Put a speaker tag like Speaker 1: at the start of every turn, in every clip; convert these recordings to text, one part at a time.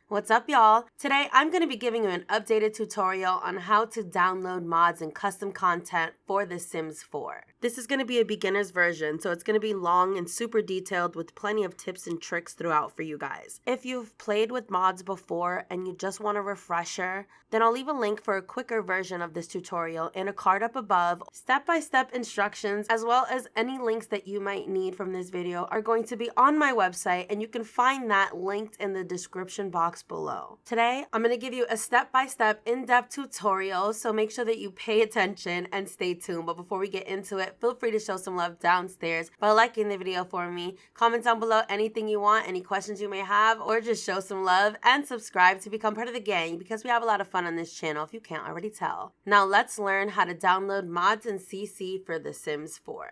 Speaker 1: What's up, y'all? Today, I'm going to be giving you an updated tutorial on how to download mods and custom content for The Sims 4. This is going to be a beginner's version, so it's going to be long and super detailed with plenty of tips and tricks throughout for you guys. If you've played with mods before and you just want a refresher, then I'll leave a link for a quicker version of this tutorial in a card up above. Step-by-step instructions, as well as any links that you might need from this video, are going to be on my website, and you can find that linked in the description box below. Today, I'm going to give you a step-by-step in-depth tutorial, so make sure that you pay attention and stay tuned. But before we get into it, feel free to show some love downstairs by liking the video for me. Comment down below anything you want, any questions you may have, or just show some love, and subscribe to become part of the gang because we have a lot of fun on this channel if you can't already tell. Now let's learn how to download mods and CC for The Sims 4.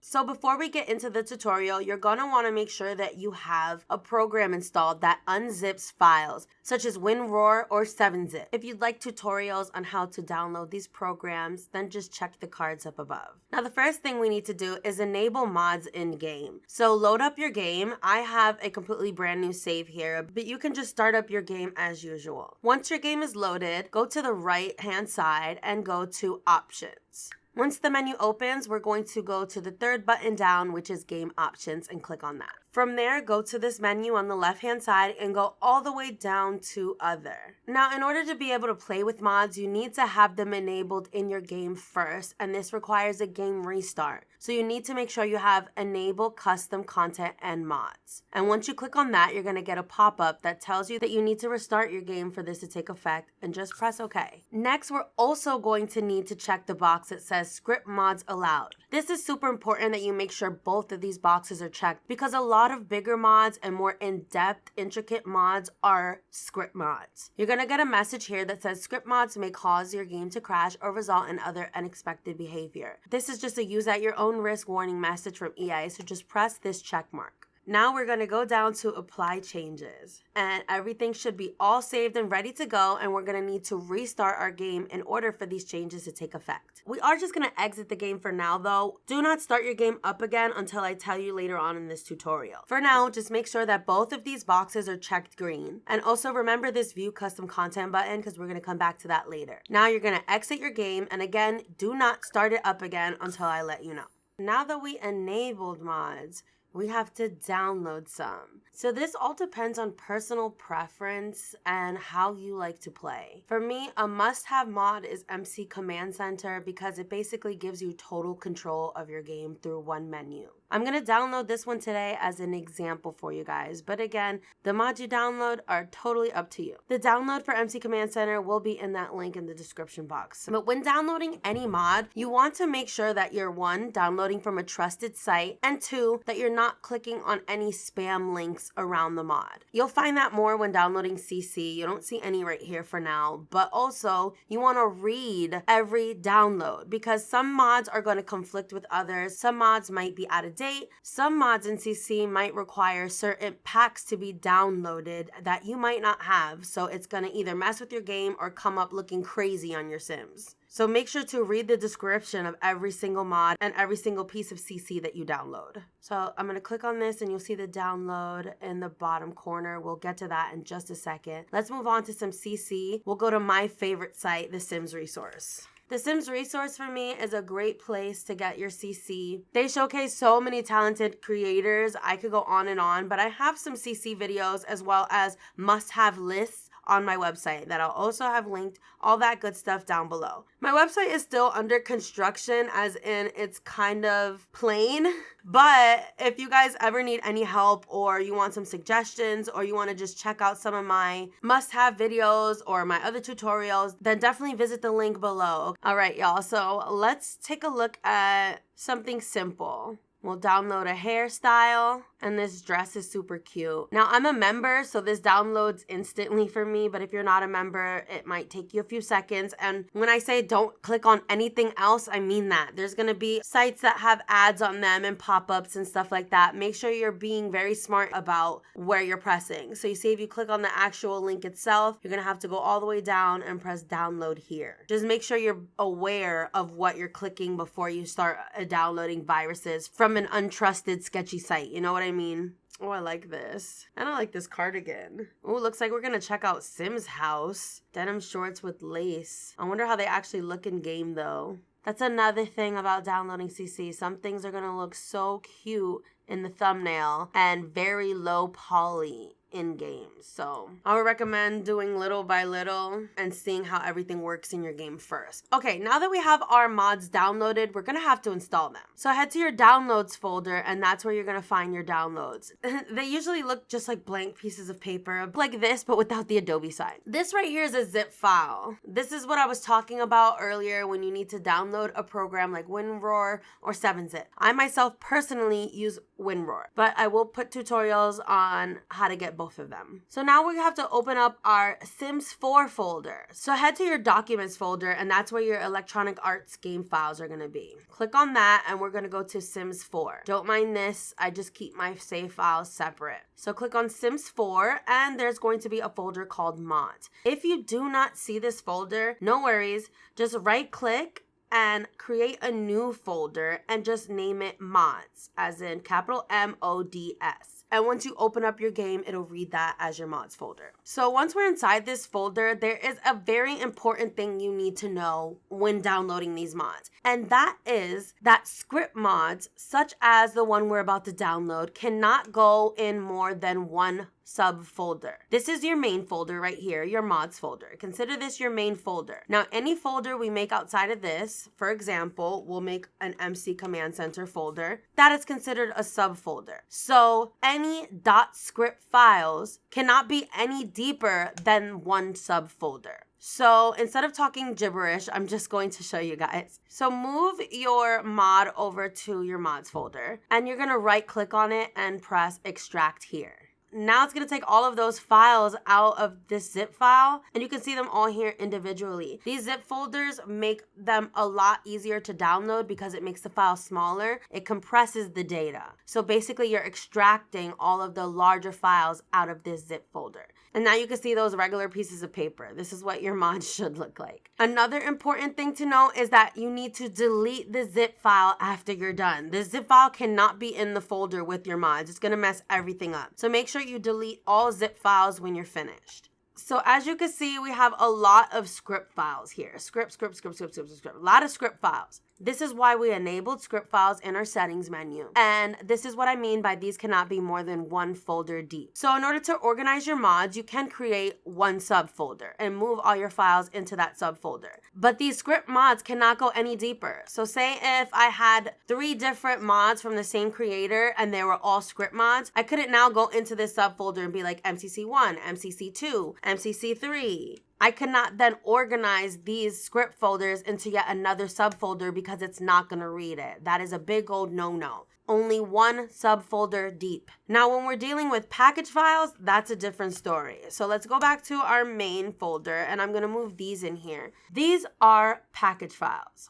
Speaker 1: So before we get into the tutorial, you're going to want to make sure that you have a program installed that unzips files, such as WinRar or 7-zip. If you'd like tutorials on how to download these programs, then just check the cards up above. Now the first thing we need to do is enable mods in-game. So load up your game. I have a completely brand new save here, but you can just start up your game as usual. Once your game is loaded, go to the right-hand side and go to Options. Once the menu opens, we're going to go to the third button down, which is Game Options, and click on that. From there, go to this menu on the left-hand side and go all the way down to Other. Now, in order to be able to play with mods, you need to have them enabled in your game first, and this requires a game restart. So you need to make sure you have Enable Custom Content and Mods. And once you click on that, you're going to get a pop-up that tells you that you need to restart your game for this to take effect, and just press OK. Next, we're also going to need to check the box that says Script Mods Allowed. This is super important that you make sure both of these boxes are checked because a lot of bigger mods and more in-depth, intricate mods are script mods. You're going to get a message here that says script mods may cause your game to crash or result in other unexpected behavior. This is just a use at your own risk warning message from EA, so just press this check mark. Now we're going to go down to Apply Changes, and everything should be all saved and ready to go, and we're going to need to restart our game in order for these changes to take effect. We are just going to exit the game for now though. Do not start your game up again until I tell you later on in this tutorial. For now, just make sure that both of these boxes are checked green, and also remember this View Custom Content button because we're going to come back to that later. Now you're going to exit your game, and again, do not start it up again until I let you know. Now that we enabled mods, we have to download some. So this all depends on personal preference and how you like to play. For me, a must-have mod is MC Command Center because it basically gives you total control of your game through one menu. I'm going to download this one today as an example for you guys, but again, the mods you download are totally up to you. The download for MC Command Center will be in that link in the description box. But when downloading any mod, you want to make sure that you're 1, downloading from a trusted site, and 2, that you're not clicking on any spam links around the mod. You'll find that more when downloading CC. You don't see any right here for now, but also you want to read every download because some mods are going to conflict with others. Some mods might be out of date. Some mods in CC might require certain packs to be downloaded that you might not have, so it's going to either mess with your game or come up looking crazy on your Sims. So make sure to read the description of every single mod and every single piece of CC that you download. So I'm going to click on this and you'll see the download in the bottom corner. We'll get to that in just a second. Let's move on to some CC. We'll go to my favorite site, The Sims Resource. The Sims Resource for me is a great place to get your CC. They showcase so many talented creators. I could go on, but I have some CC videos as well as must-have lists on my website that I'll also have linked, all that good stuff down below. My website is still under construction, as in it's kind of plain, but if you guys ever need any help or you want some suggestions or you want to just check out some of my must-have videos or my other tutorials, then definitely visit the link below. All right, y'all, so let's take a look at something simple. We'll download a hairstyle, And this dress is super cute. Now, I'm a member, so this downloads instantly for me, but if you're not a member, it might take you a few seconds. And when I say don't click on anything else, I mean that. There's gonna be sites that have ads on them and pop-ups and stuff like that. Make sure you're being very smart about where you're pressing. So you see, if you click on the actual link itself, you're gonna have to go all the way down and press download here. Just make sure you're aware of what you're clicking before you start downloading viruses from an untrusted, sketchy site. You know what I mean? Oh, I like this. And I like this cardigan. Oh, looks like we're gonna check out Sim's house. Denim shorts with lace. I wonder how they actually look in game though. That's another thing about downloading CC. Some things are gonna look so cute in the thumbnail and very low poly in game. So I would recommend doing little by little and seeing how everything works in your game first. Okay, now that we have our mods downloaded, we're gonna have to install them. So head to your downloads folder, and that's where you're gonna find your downloads. They usually look just like blank pieces of paper, like this, but without the Adobe sign. This right here is a zip file. This is what I was talking about earlier when you need to download a program like WinRar or 7-Zip. I myself personally use WinRar, but I will put tutorials on how to get both of them. So now we have to open up our Sims 4 folder. So head to your documents folder, and that's where your electronic arts game files are gonna be. Click on that, and we're gonna go to Sims 4. Don't mind this, I just keep my save files separate. So click on Sims 4, and there's going to be a folder called mods. If you do not see this folder, no worries, just right click and create a new folder and just name it mods, as in capital MODS. And once you open up your game, it'll read that as your mods folder. So once we're inside this folder, there is a very important thing you need to know when downloading these mods. And that is that script mods, such as the one we're about to download, cannot go in more than one subfolder. This is your main folder right here, your mods folder. Consider this your main folder. Now, any folder we make outside of this, for example, we'll make an MC Command Center folder, that is considered a subfolder. So any .script files cannot be any deeper than one subfolder. So instead of talking gibberish, I'm just going to show you guys. So move your mod over to your mods folder, and you're gonna right click on it and press extract here. Now it's going to take all of those files out of this zip file, and you can see them all here individually. These zip folders make them a lot easier to download because it makes the file smaller. It compresses the data. So basically you're extracting all of the larger files out of this zip folder. And now you can see those regular pieces of paper. This is what your mod should look like. Another important thing to know is that you need to delete the zip file after you're done. The zip file cannot be in the folder with your mods. It's gonna mess everything up. So make sure you delete all zip files when you're finished. So as you can see, we have a lot of script files here. Script. A lot of script files. This is why we enabled script files in our settings menu. And this is what I mean by these cannot be more than one folder deep. So in order to organize your mods, you can create one subfolder and move all your files into that subfolder. But these script mods cannot go any deeper. So say if I had 3 different mods from the same creator and they were all script mods, I couldn't now go into this subfolder and be like MCC1, MCC2, MCC3. I cannot then organize these script folders into yet another subfolder because it's not going to read it. That is a big old no-no. Only one subfolder deep. Now, when we're dealing with package files, that's a different story. So let's go back to our main folder, and I'm going to move these in here. These are package files.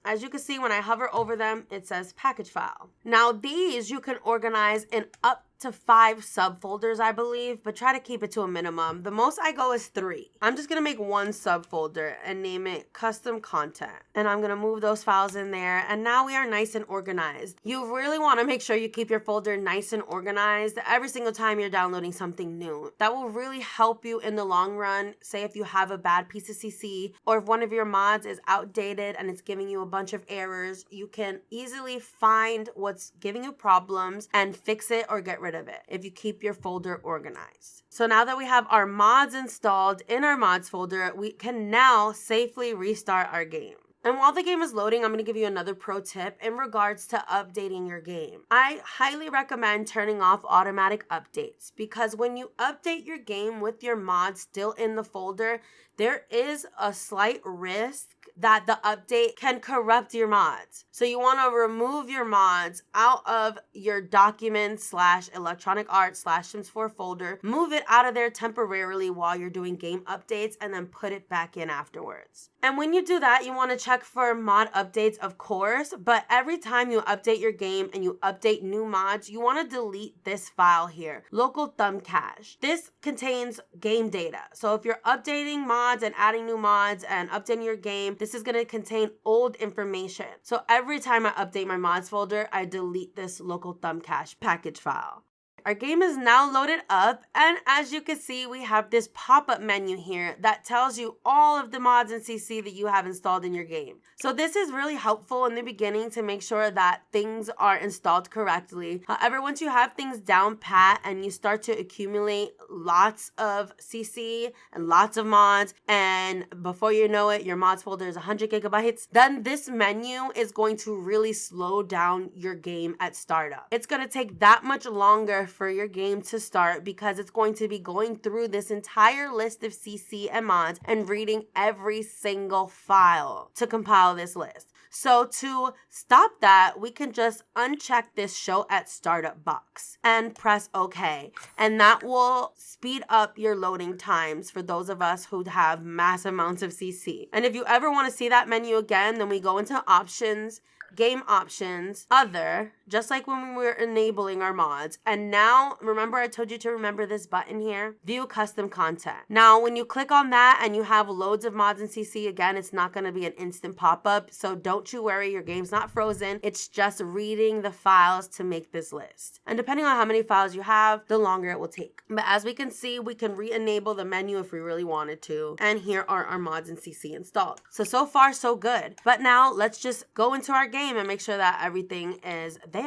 Speaker 1: As you can see, when I hover over them, it says package file. Now, these you can organize in up to 5 subfolders, I believe, but try to keep it to a minimum. The most I go is 3. I'm just gonna make one subfolder and name it custom content. And I'm gonna move those files in there, and now we are nice and organized. You really wanna make sure you keep your folder nice and organized every single time you're downloading something new. That will really help you in the long run. Say if you have a bad piece of CC, or if one of your mods is outdated and it's giving you a bunch of errors, you can easily find what's giving you problems and fix it or get rid of it if you keep your folder organized. So now that we have our mods installed in our mods folder, we can now safely restart our game. And while the game is loading, I'm going to give you another pro tip in regards to updating your game. I highly recommend turning off automatic updates because when you update your game with your mods still in the folder, there is a slight risk that the update can corrupt your mods. So you want to remove your mods out of your documents / electronic art / Sims 4 folder, move it out of there temporarily while you're doing game updates, and then put it back in afterwards. And when you do that, you want to check for mod updates, of course, but every time you update your game and you update new mods, you want to delete this file here, local thumb cache. This contains game data. So if you're updating mods and adding new mods and updating your game, this is going to contain old information. So every time I update my mods folder, I delete this local thumb cache package file. Our game is now loaded up, and as you can see, we have this pop-up menu here that tells you all of the mods and CC that you have installed in your game. So this is really helpful in the beginning to make sure that things are installed correctly. However, once you have things down pat and you start to accumulate lots of CC and lots of mods, and before you know it, your mods folder is 100 gigabytes, then this menu is going to really slow down your game at startup. It's going to take that much longer for your game to start because it's going to be going through this entire list of CC and mods and reading every single file to compile this list. So to stop that, we can just uncheck this show at startup box and press OK. And that will speed up your loading times for those of us who have mass amounts of CC. And if you ever want to see that menu again, then we go into options, game options, other, just like when we were enabling our mods. And now, remember I told you to remember this button here? View custom content. Now, when you click on that and you have loads of mods and CC, again, it's not going to be an instant pop-up. So don't you worry, your game's not frozen. It's just reading the files to make this list. And depending on how many files you have, the longer it will take. But as we can see, we can re-enable the menu if we really wanted to. And here are our mods and CC installed. So far, so good. But now let's just go into our game and make sure that everything is there.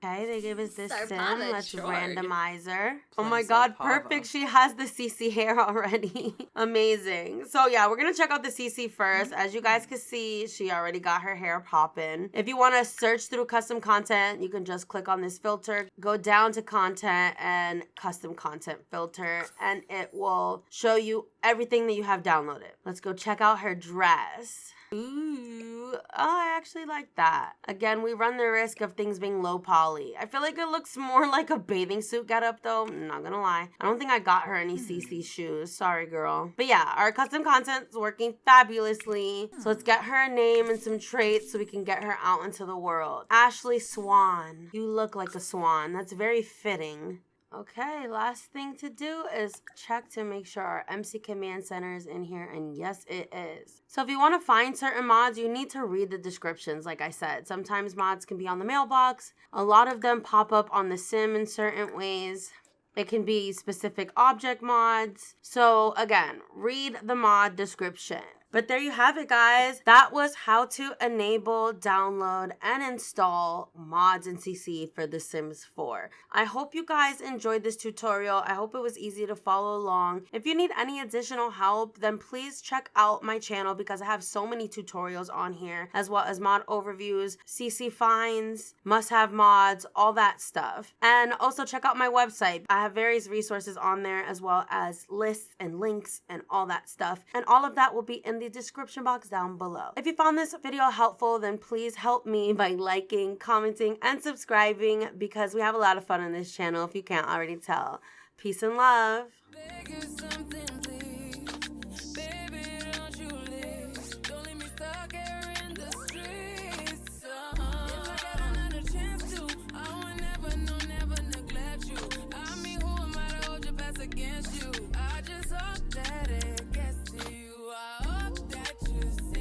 Speaker 1: Okay, they give us this sim. Let's randomize her. Oh my god, perfect. She has the CC hair already. Amazing. So yeah, we're gonna check out the CC first. As you guys can see, she already got her hair popping. If you want to search through custom content, you can just click on this filter, go down to content and custom content filter, and it will show you everything that you have downloaded. Let's go check out her dress. Ooh, oh, I actually like that. Again, we run the risk of things being low poly. I feel like it looks more like a bathing suit getup though. I'm not gonna lie. I don't think I got her any CC shoes. Sorry, girl. But yeah, our custom content's working fabulously. So let's get her a name and some traits so we can get her out into the world. Ashley Swan. You look like a swan. That's very fitting. Okay, last thing to do is check to make sure our MC Command Center is in here, and yes, it is. So if you want to find certain mods, you need to read the descriptions, like I said. Sometimes mods can be on the mailbox. A lot of them pop up on the sim in certain ways. It can be specific object mods. So again, read the mod description. But there you have it, guys. That was how to enable, download, and install mods and CC for The Sims 4. I hope you guys enjoyed this tutorial. I hope it was easy to follow along. If you need any additional help, then please check out my channel because I have so many tutorials on here, as well as mod overviews, CC finds, must-have mods, all that stuff. And also check out my website. I have various resources on there, as well as lists and links and all that stuff. And all of that will be in the description box down below. If you found this video helpful, then please help me by liking, commenting, and subscribing because we have a lot of fun on this channel if you can't already tell. Peace and love.